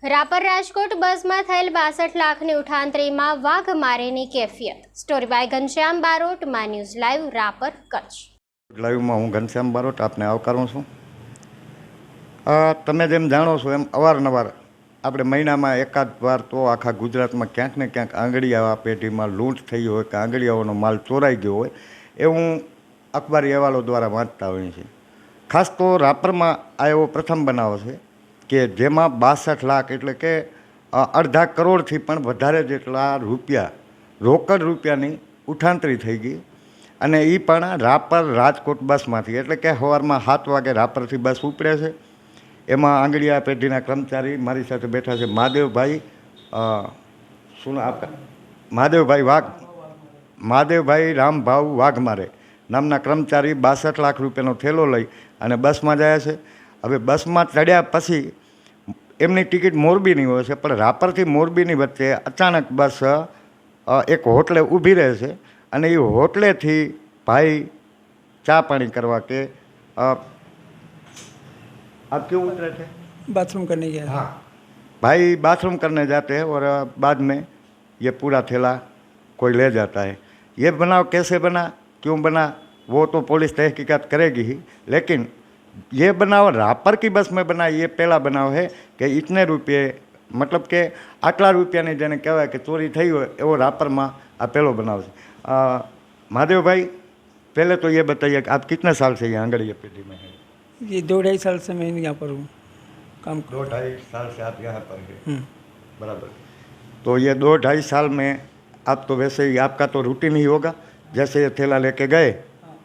રાપર રાજકોટ બસમાં થયેલ 62 લાખની ઉઠાંતરીમાં વાઘમારેની કેફિયત। સ્ટોરી બાય ઘનશ્યામ બારોટ, માં ન્યૂઝ લાઈવ, રાપર, કચ્છ। લાઈવમાં હું ઘનશ્યામ બારોટ આપને આવકારું છું। તમે જેમ જાણો છો એમ અવારનવાર આપણે મહિનામાં એકાદ વાર તો આખા ગુજરાતમાં ક્યાંક ને ક્યાંક આંગળીયા પેઢીમાં લૂંટ થઈ હોય કે આંગળીયાઓનો માલ ચોરાઈ ગયો હોય એવું અખબારી અહેવાલો દ્વારા વાંચતા હોઈએ છીએ। ખાસ તો રાપરમાં આ એવો પ્રથમ બનાવ છે કે જેમાં 62 લાખ એટલે કે અડધા કરોડથી પણ વધારે જેટલા રૂપિયા રોકડ રૂપિયાની ઉઠાંતરી થઈ ગઈ, અને એ પણ રાપર રાજકોટ બસમાંથી। એટલે કે સવારમાં 7 વાગે રાપરથી બસ ઉપડે છે। એમાં આંગળીયા પેઢીના કર્મચારી મારી સાથે બેઠા છે, મહાદેવભાઈ શું આપકા મહાદેવભાઈ રામભાવ વાઘમારે નામના કર્મચારી 62 લાખ રૂપિયાનો થેલો લઈ અને બસમાં જાય છે। હવે બસમાં ચડ્યા પછી એમની ટિકિટ મોરબીની હોય છે, પણ રાપરથી મોરબીની વચ્ચે અચાનક બસ એક હોટલે ઊભી રહે છે, અને એ હોટલેથી भाई चाय पानी करवा के आप क्यों उतरे थे? बाथरूम करने गया। हाँ भाई, बाथरूम करने जाते हैं और बाद में ये पूरा थैला कोई ले जाता है। ये बनाव कैसे बना, क्यों बना, वो तो पुलिस तहकीकात करेगी ही, लेकिन ये बनाव रापर की बस में बना, ये पहला बनाव है कि इतने रुपये मतलब के आटला रुपयानी जेने कहेवाय कि चोरी थई होय एवो रापर में आ पहलो बनाव छे। महादेव भाई, पहले तो ये बताइए कि आप कितने साल से ये आंगड़िया पेटी में हैं? ये 2-2.5 साल से मैं यहाँ पर हूँ काम। 2-2.5 साल से आप यहाँ पर हैं, बराबर। तो ये 2-2.5 साल में आप तो वैसे ही आपका तो रूटीन ही होगा। जैसे ये थैला लेके गए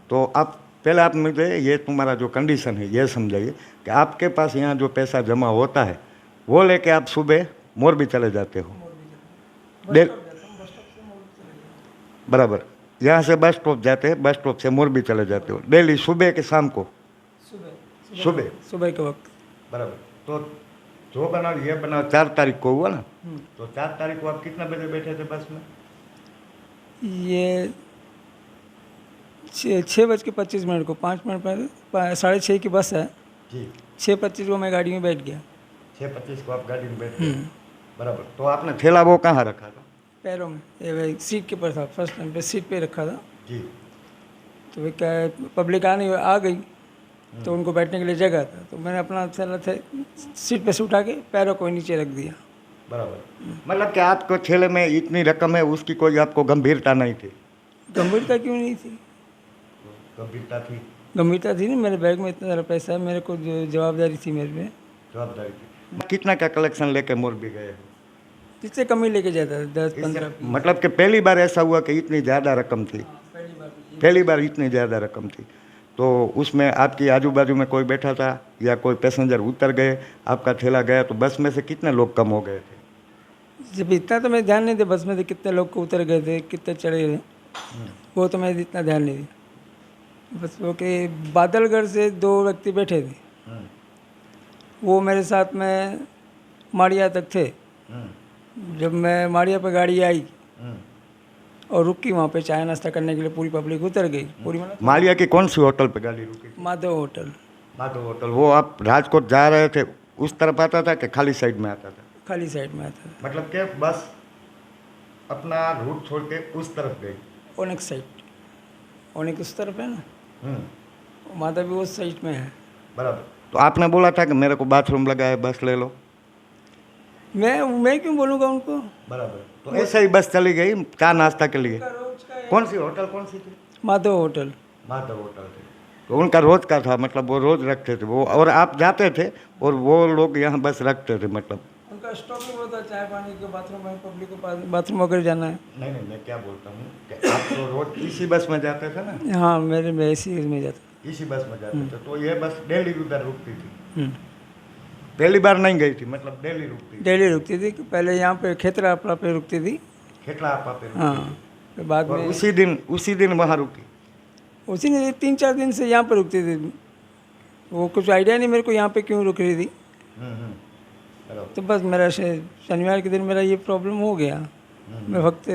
तो आप पहले आप मुझे ये तुम्हारा जो कंडीशन है ये समझाइए कि आपके पास यहाँ जो पैसा जमा होता है वो लेके आप सुबह मोरबी चले जाते हो? बराबर, यहाँ से बस स्टॉप जाते हैं, बस स्टॉप से मोरबी चले जाते हो डेली सुबह के शाम को? सुबह के वक्त। बराबर। तो जो बनाओ ये बनाओ 4 तारीख को हुआ ना, तो 4 तारीख को आप कितना बजे बैठे थे बस में? ये 6:25 को, 5 मिनट पहले 6:30 की बस है जी। 6:25 को मैं गाड़ी में बैठ गया। 6:25 को आप गाड़ी में बैठे? बराबर। तो आपने थैला वो कहाँ रखा था? पैरों में, ये भाई सीट के ऊपर था, फर्स्ट टाइम पे सीट पे रखा था जी। तो वे क्या पब्लिक आ गई तो उनको बैठने के लिए जगह था, तो मैंने अपना थैला सीट पे से उठा के पैरों को नीचे रख दिया। बराबर। मतलब कि आपको थैले में इतनी रकम है, उसकी कोई आपको गंभीरता नहीं थी? गंभीरता क्यों नहीं थी? गंभीरता थी। गंभीरता थी ना, मेरे बैग में इतना सारा पैसा है, मेरे को जो जवाबदारी थी मेरे पे। जवाबदारी थी। कितना का कलेक्शन लेके मोरबी गए हो? इससे कम ही लेके जाता था, 10-15। मतलब कि पहली बार ऐसा हुआ कि इतनी ज़्यादा रकम थी? पहली बार इतनी ज़्यादा रकम थी। तो उसमें आपकी आजू बाजू में कोई बैठा था या कोई पैसेंजर उतर गए, आपका थैला गया, तो बस में से कितने लोग कम हो गए थे? जब इतना तो मैं ध्यान नहीं दिया बस में से कितने लोग को उतर गए थे, कितने चढ़े थे, वो तो मैं इतना ध्यान नहीं दिया। बस वो कि बादलगढ़ से 2 व्यक्ति बैठे थे, वो मेरे साथ में माड़िया तक थे। जब मैं माड़िया पे गाड़ी आई और रुकी, वहाँ पे चाय नाश्ता करने के लिए पूरी पब्लिक उतर गई। पूरी मालिया की कौन सी होटल पे गाड़ी रुकी? माधव होटल। माधव होटल। वो आप राजकोट जा रहे थे उस तरफ आता था कि खाली साइड में आता था? खाली साइड में आता था। मतलब कि बस अपना रूट छोड़ के उस तरफ गई? ओनिक साइड, ओनिक उस तरफ है ना, माधव भी उस साइड में है। बराबर। तो आपने बोला था कि मेरे को बाथरूम लगा है, बस ले लो? मैं क्यों बोलूँगा उनको? बराबर। तो ऐसे ही बस चली गई चाय नाश्ता के लिए? कौन सी होटल, कौन सी थी? माधव होटल। माधव होटल थी। तो उनका रोज का था, मतलब वो रोज रखते थे वो, और आप जाते थे और वो लोग यहाँ बस रखते थे? मतलब उनका स्टॉक ही होता, चाय पानी के, बाथरूम में, पब्लिक को बाथरूम वगैरह जाना है। नहीं, मैं क्या बोलता हूँ कि आप तो रोज इसी बस में जाते थे ना? हाँ, मैं इसी में जाता, इसी बस में जाते थे। तो ये बस डेली उधर रुकती थी? पहली बार नहीं गई थी, मतलब डेली रुकती थी? डेली रुकती थी। पहले यहाँ पे खेतरा आपला पे रुकती थी। खेतला आपा पे? हाँ, फिर बाद में उसी दिन वहाँ रुकी? उसी ने 3-4 दिन से यहाँ पर रुकती थी। वो कुछ आइडिया नहीं मेरे को यहाँ पे क्यों रुक रही थी। तो बस मेरा शनिवार के दिन मेरा ये प्रॉब्लम हो गया। मैं वक्त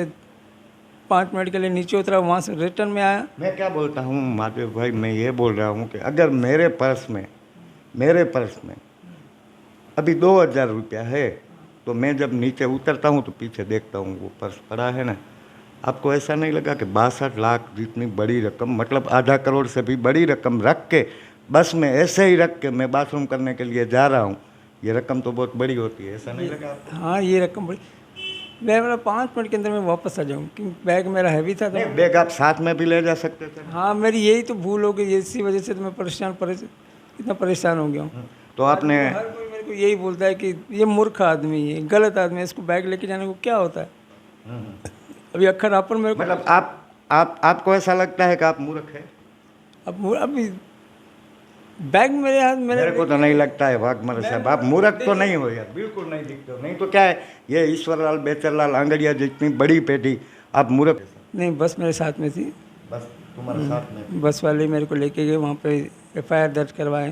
5 मिनट के लिए नीचे उतरा, वहाँ से रिटर्न में आया। मैं क्या बोलता हूँ महादेव भाई, मैं ये बोल रहा हूँ कि अगर मेरे पर्स में अभी 2000 रुपया है तो मैं जब नीचे उतरता हूँ तो पीछे देखता हूँ वो पर्स पड़ा है ना। आपको ऐसा नहीं लगा कि 62 लाख जितनी बड़ी रकम, मतलब आधा करोड़ से भी बड़ी रकम रख के बस में ऐसे ही रख के मैं बाथरूम करने के लिए जा रहा हूँ, ये रकम तो बहुत बड़ी होती है, ऐसा नहीं लगा आपको? हाँ ये रकम बड़ी। मैं मेरा 5 मिनट के अंदर मैं वापस आ जाऊँ, क्योंकि बैग मेरा हैवी था। तो नहीं, बैग आप साथ में भी ले जा सकते थे। हाँ मेरी यही तो भूल हो गई, इसी वजह से तो मैं इतना परेशान हो गया हूँ। तो आपने हर कोई मेरे को यही बोलता है कि ये मूर्ख आदमी है, गलत आदमी है, इसको बैग लेके जाने को क्या होता है। अभी अक्खर आपन मेरे को मतलब आपको ऐसा लगता है कि आप मूर्ख है? अभी बैग मेरे हाथ मेरे को तो नहीं लगता है वाघमारे साहब, आप मूर्ख तो नहीं हो यार, बिल्कुल नहीं दिखते हो। नहीं तो क्या है, ये ईश्वरलाल बेचरलाल आंगड़िया जितनी बड़ी पेटी, आप मूर्ख? नहीं, बस मेरे साथ में थी। बस तुम्हारे साथ में? बस वाले मेरे को लेके गए, वहाँ पे FIR दर्ज करवाए।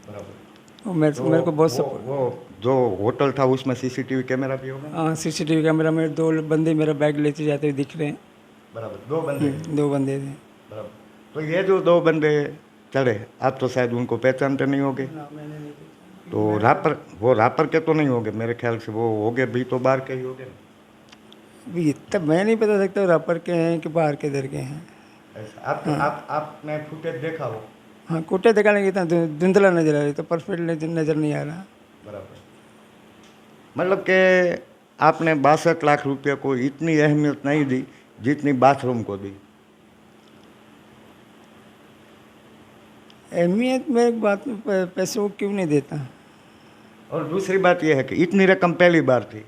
बराबर। और मेरे को बहुत सपोर्ट। वो जो होटल था उसमें CCTV कैमरा भी होगा? हाँ CCTV कैमरा में 2 बंदे मेरा बैग लेते जाते हुए दिख रहे हैं। बराबर, 2 बंदे? 2 बंदे थे। बराबर। तो ये जो 2 बंदे चढ़े, आप तो शायद उनको पहचानते नहीं होगे। तो रापर के तो नहीं होगे मेरे ख्याल से, वो होगे भी तो बाहर के ही होगे ना। अभी इतना मैं नहीं बता सकता रापर के हैं कि बाहर के दर के हैं। ऐसा आपने फुटेज देखा हो? हाँ कोटे दिखाने की इतना धुंधला नजर आ रही, तो परफेक्ट नजर नहीं आ रहा। बराबर। मतलब कि आपने 62 लाख रुपये को इतनी अहमियत नहीं दी जितनी बाथरूम को दी। अहमियत मैं बात पैसे को क्यों नहीं देता। और दूसरी बात यह है कि इतनी रकम पहली बार थी,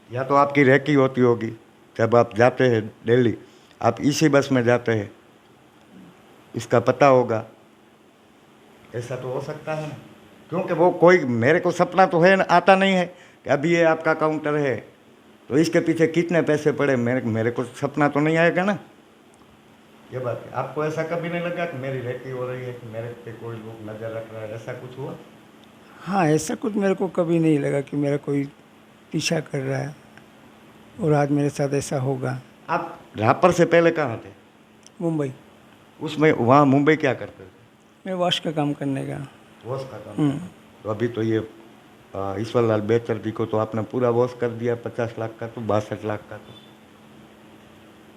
या तो आपकी रेकी होती होगी, जब आप जाते हैं दिल्ली, आप इसी बस में जाते हैं, इसका पता होगा, ऐसा तो हो सकता है ना। क्योंकि वो कोई, मेरे को सपना तो है आता नहीं है कि अभी ये आपका काउंटर है तो इसके पीछे कितने पैसे पड़े, मेरे को सपना तो नहीं आएगा ना। ये बात है। आपको ऐसा कभी नहीं लगा कि मेरी रेकी हो रही है, कि मेरे पे कोई लोग नज़र रख रहा है, ऐसा कुछ हुआ? हाँ ऐसा कुछ मेरे को कभी नहीं लगा कि मेरा कोई पीछा कर रहा है और आज मेरे साथ ऐसा होगा। आप रापर से पहले कहाँ थे? मुंबई। उसमें वहाँ मुंबई क्या करते थे? मैं वॉश का काम करने का। वॉश का काम? तो अभी तो ये ईश्वरलाल बेचर जी को तो आपने पूरा वॉश कर दिया 50 लाख का, तो 62 लाख का तो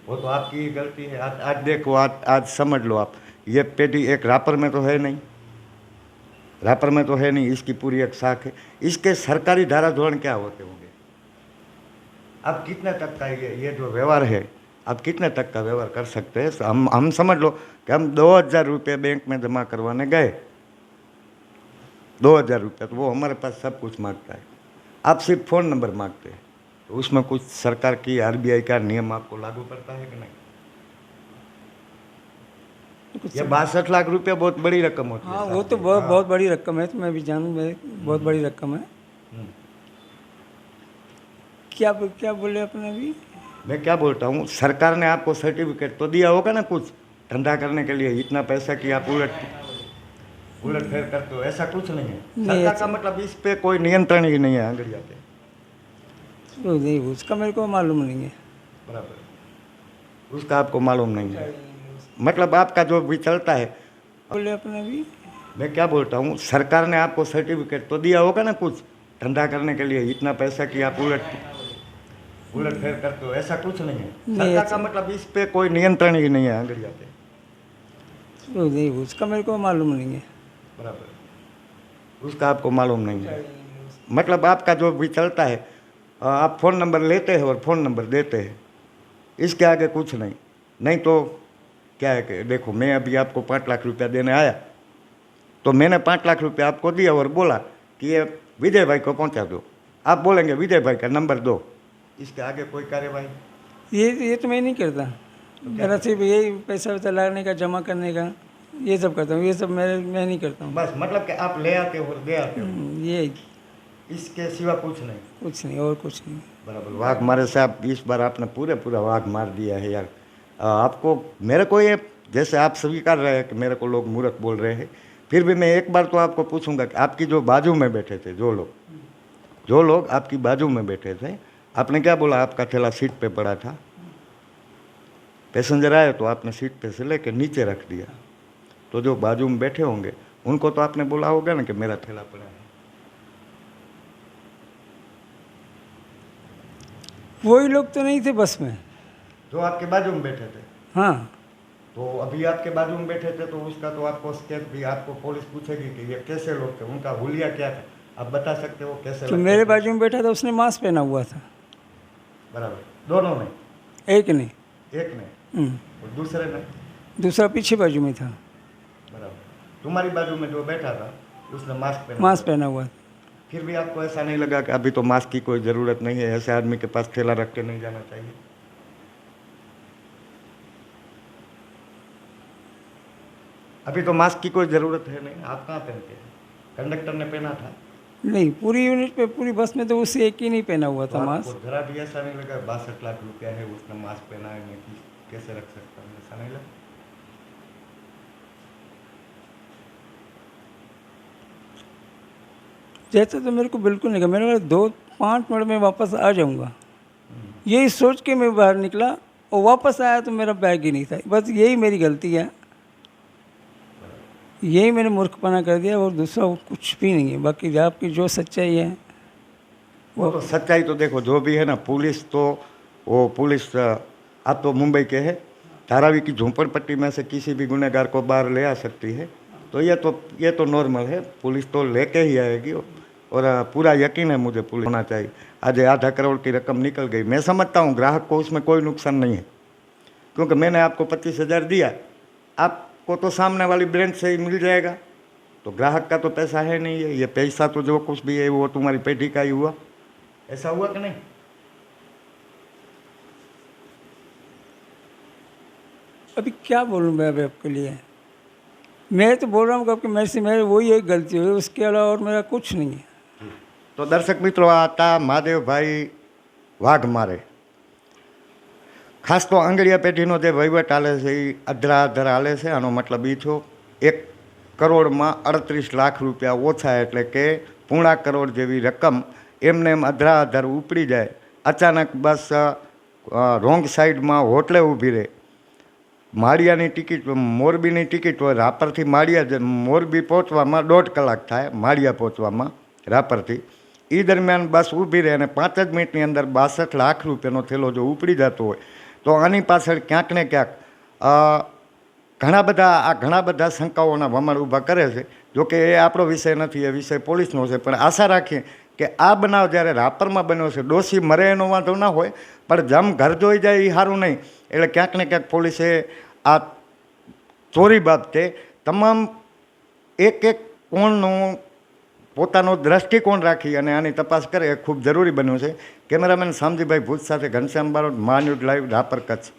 वो तो आपकी ही गलती है। आज देखो, आज समझ लो आप, ये पेटी एक रापर में तो है नहीं, रापर में तो है नहीं, इसकी पूरी एक शाख है। इसके सरकारी धारा धोरण क्या होते होंगे? आप कितने तक का ये जो व्यवहार है, आप कितने तक का व्यवहार कर सकते हैं? हम समझ लो कि हम 2000 रुपये बैंक में जमा करवाने गए, 2000 रुपये, तो वो हमारे पास सब कुछ मांगता है, आप सिर्फ फ़ोन नंबर मांगते हैं, तो उसमें कुछ सरकार की RBI का नियम आपको लागू पड़ता है कि नहीं? ये 62 लाख रुपये बहुत बड़ी रकम होती है। हाँ वो तो बहुत बड़ी रकम है, तो मैं भी जानूँ, मैं बहुत बड़ी रकम है। क्या बोले अपने अभी? मैं क्या बोलता हूँ, सरकार ने आपको सर्टिफिकेट तो दिया होगा ना कुछ धंधा करने के लिए, इतना पैसा कि आप उलट फेर करते हो, ऐसा कुछ नहीं है। सरकार का मतलब इस पे कोई नियंत्रण ही नहीं है आंगड़िया पे। तो नहीं, उसका मेरे को मालूम नहीं है। बराबर, उसका आपको मालूम नहीं है, मतलब आपका जो भी चलता है। बोले अपने अभी? मैं क्या बोलता हूँ, सरकार ने आपको सर्टिफिकेट तो दिया होगा ना कुछ धंधा करने के लिए, इतना पैसा कि आप उलट फेर करते हो, ऐसा कुछ नहीं है। सरकार का मतलब इस पे कोई नियंत्रण ही नहीं है आंगड़िया पे। तो नहीं, उसका मेरे को मालूम नहीं है। बराबर, उसका आपको मालूम नहीं है, मतलब आपका जो भी चलता है, आप फ़ोन नंबर लेते हैं और फ़ोन नंबर देते हैं, इसके आगे कुछ नहीं। नहीं तो क्या है कि देखो, मैं अभी आपको 5 लाख रुपया देने आया, तो मैंने 5 लाख रुपया आपको दिया और बोला कि ये विजय भाई को पहुंचा दो, आप बोलेंगे विजय भाई का नंबर दो, इसके आगे कोई कार्यवाही? ये तो मैं नहीं करता। मेरा सिर्फ यही पैसा वैसा लाने का, जमा करने का, ये सब करता हूँ। ये सब मैं नहीं करता हूँ। बस मतलब कि आप ले आते हो और दे आते हो, ये इसके सिवा कुछ नहीं? कुछ नहीं, और कुछ नहीं। बराबर। वाघमारे साहब, इस बार आपने पूरा वाघ मार दिया है यार। आपको, मेरे को ये, जैसे आप स्वीकार रहे हैं कि मेरे को लोग मूर्ख बोल रहे हैं, फिर भी मैं एक बार तो आपको पूछूंगा कि आपकी जो बाजू में बैठे थे जो लोग आपकी बाजू में बैठे थे, आपने क्या बोला? आपका थैला सीट पे पड़ा था, पैसेंजर आए तो आपने सीट पे से लेके नीचे रख दिया, तो जो बाजू में बैठे होंगे उनको तो आपने बोला होगा ना कि मेरा थैला पड़ा है। वही लोग तो नहीं थे बस में। जो आपके बाजू में बैठे थे। हाँ, तो अभी आपके बाजू में बैठे थे तो उसका तो आपको स्टेप भी आपको पुलिस पूछेगी कि ये कैसे लोग थे, उनका हुलिया क्या था, आप बता सकते हो कैसे तो लगते मेरे थे? बाजू में बैठा था, उसने मास्क पहना हुआ था। बराबर, दोनों ने? एक ने। एक ने और दूसरे ने? दूसरा पीछे बाजू में था। बराबर, तुम्हारी बाजू में जो बैठा था उसने मास्क पहना मास्क था। पहना हुआ था। फिर भी आपको ऐसा नहीं लगा कि अभी तो मास्क की कोई ज़रूरत नहीं है, ऐसे आदमी के पास थैला रख के नहीं जाना चाहिए? अभी तो मास्क की कोई ज़रूरत है नहीं, आप कहाँ पहनते हैं? कंडक्टर ने पहना था। नहीं, पूरी यूनिट पे, पूरी बस में तो उससे एक ही नहीं पहना हुआ तो था आपको मास्क। जरा भी ऐसा नहीं लगा 62 लाख रुपया है उसने मास्क पहना है, मैं कैसे रख सकता हूँ, ऐसा नहीं लगा? जैसे तो मेरे को बिल्कुल नहीं लगा। मैंने बोला 2-5 मिनट में वापस आ जाऊंगा, यही सोच के मैं बाहर निकला और वापस आया तो मेरा बैग ही नहीं था। बस यही मेरी गलती है, यही मैंने मूर्खपना कर दिया, और दूसरा कुछ भी नहीं है। बाकी आपकी जो सच्चाई है वो तो सच्चाई तो देखो जो भी है ना, पुलिस तो वो पुलिस आप तो मुंबई के हैं, धारावी की झोंपड़पट्टी में से किसी भी गुनहगार को बाहर ले आ सकती है, तो ये तो नॉर्मल है, पुलिस तो लेके ही आएगी। और पूरा यकीन है मुझे पुलिस होना चाहिए। आज 0.5 करोड़ की रकम निकल गई, मैं समझता हूँ ग्राहक को उसमें कोई नुकसान नहीं है, क्योंकि मैंने आपको 25,000 दिया, आपको तो सामने वाली ब्रांच से ही मिल जाएगा, तो ग्राहक का तो पैसा है नहीं है, ये पैसा तो जो कुछ भी है वो तुम्हारी पेटी का ही हुआ। ऐसा हुआ कि नहीं? अभी क्या बोलूँ मैं अभी आपके लिए? मैं तो बोल रहा हूँ कि आपकी मेरे से मेरे वही एक गलती हुई, उसके अलावा और मेरा कुछ नहीं है। तो दर्शक મિત્રો આ હતા મહાદેવભાઈ વાઘમારે। ખાસ તો આંગળીયા પેઢીનો જે વહીવટ હાલે છે એ અધરાઅધર હાલે છે। આનો મતલબ એ થયો 1 કરોડમાં 38 લાખ રૂપિયા ઓછા, એટલે કે 0.25 કરોડ જેવી રકમ એમને એમ અધરાઅધર ઉપડી જાય। અચાનક બસ રોંગ સાઈડમાં હોટલે ઊભી રહે, માળિયાની ટિકિટ મોરબીની ટિકિટ હોય, રાપરથી માળિયા મોરબી પહોંચવામાં 1.5 કલાક થાય, માળિયા પહોંચવામાં રાપરથી। એ દરમિયાન બસ ઊભી રહે અને 5 જ મિનિટની અંદર 62 લાખ રૂપિયાનો થેલો જો ઉપડી જતો હોય તો આની પાછળ ક્યાંક ને ક્યાંક ઘણા બધા શંકાઓના ભમર ઊભા કરે છે। જોકે એ આપણો વિષય નથી, એ વિષય પોલીસનો છે, પણ આશા રાખીએ કે આ બનાવ જ્યારે રાપરમાં બન્યો છે, ડોશી મરે એનો વાંધો ના હોય, પણ જમ ઘર જોઈ જાય એ સારું નહીં। એટલે ક્યાંક ને ક્યાંક પોલીસે આ ચોરી બાબતે તમામ એક કોણનું પોતાનો દ્રષ્ટિકોણ રાખી અને આની તપાસ કરે એ ખૂબ જરૂરી બન્યું છે। કેમેરામેન શામજીભાઈ ભૂત સાથે ઘનશ્યામ બારોટ, મા ન્યૂઝ લાઈવ, રાપર, કચ્છ।